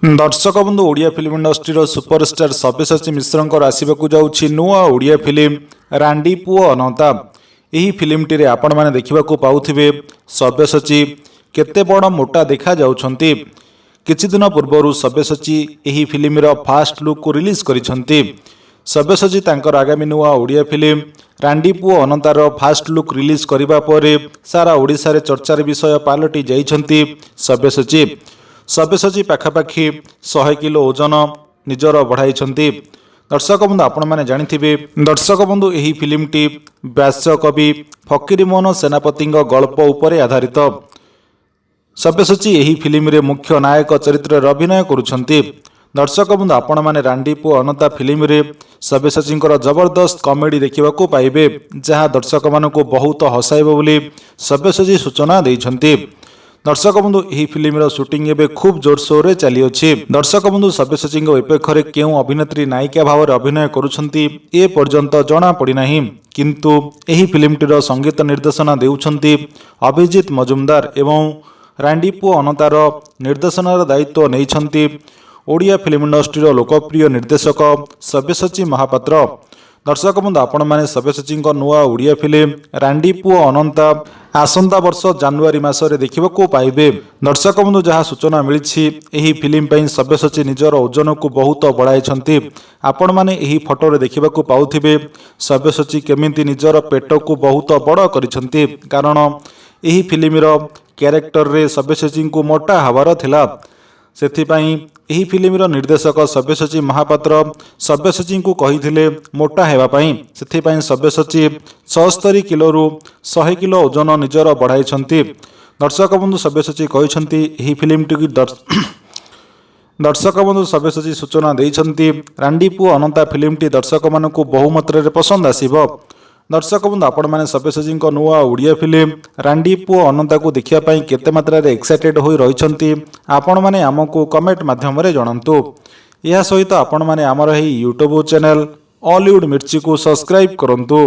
दर्शक बंधु Odia film industry superstar Sabyasachi Mishra आसवाक जाऊँगी नुआ ओडिया फिल्म रांडी पुओ अनंता। यही फिल्मटी रे आपण माने देखिबाकू पाउथिबे सब्यसाची केते बड़ मोटा देखा जाउछंती। किछि दिन पूर्व सब्यसाची यही फिल्म रो फास्ट लुक को रिलीज करिसंती। सब्यसाची तांकर आगामी नुआ ओडिया फिल्म रांडी पुओ अनंतार फास्ट लुक रिलीज करिबा परे सारा ओडिशा रे चर्चार विषय पालटी जाइछंती। सब्यसाची पाखापाखि 100 किलो ओजन निजर बढ़ाई। दर्शक बंधु आपण मैंने जानिथिबे दर्शक बंधु यही फिल्मटी व्यास कवि फकीरमोहन सेनापति गल्प उपरे आधारित। सब्यसाची यही फिल्म रे मुख्य नायक चरित्र अभिनय करुछंती। दर्शक बंधु आपण मैंने रांडी पुओ अनंता फिल्म रे सब्यसाची जबरदस्त कॉमेडी देखिबाकू पाइबे, जहां दर्शक मानकू बहुत हसाइबो बोली सब्यसाची सूचना दैछंती। दर्शक बंधु यही फिल्म शूटिंग एवं खूब जोरसोर रे चली अछि। दर्शक बंधु सब्यसाची विपक्ष में क्यों अभिनेत्री नायिका भाव में अभिनय करुछंती ए पर्यंत जना पड़ी नाही, किंतु यही फिल्मटीर संगीत निर्देशना देउछंती अभिजीत मजुमदार एवं रांडी पुओ अनंतार निर्देशनार दायित्व नैछंती ओडिया फिल्म इंडस्ट्री लोकप्रिय निर्देशक सब्यसाची महापात्र। दर्शक बंधु आपण मैंने सब्यसाची नुआ ओडिया फिल्म रांडी पुओ अनंता आसंता वर्ष जनवरी मासरे देखिबाकू पाइबे। दर्शक बंधु जहाँ सूचना मिली यही फिल्म पई सब्यसाची निजर ओजन को बहुत बढ़ाई। आपण माने यही फोटो रे देखिबाकू पाउथिबे सब्यसाची केमिति निजर पेट को बहुत बड़ करिसंती, कारण यही फिल्म रो कैरेक्टर रे सब्यसाची को मोटा हवार थिला। सेथिपाई यही फिल्म निर्देशक सब्यसाची महापात्र सब्यसाची को कही मोटा हेबा पई। सेथिपाई सब्यसाची 74 किलो रु 100 किलो ओजन निजर बढ़ाई। दर्शक बंधु सब्यसाची कहते यही फिल्म टी दर्शक बंधु सब्यसाची सूचना देइछंती रांडी पुओ अनंता फिल्म टी दर्शक मानकू बहु मात्रा रे पसंद आसीबो। दर्शक बंधु आपण मैंने सब्यसाची नुआ ओडिया फिल्म रांडी पुओ अनंता को देखिया पई केते मात्रा रे एक्साइटेड होई रहिछंती आपण माने हमकू कमेंट माध्यम रे जणांतु। या सहित आपण माने हमर एही यूट्यूब चैनल ऑलीवुड मिर्ची को सब्सक्राइब करंतु।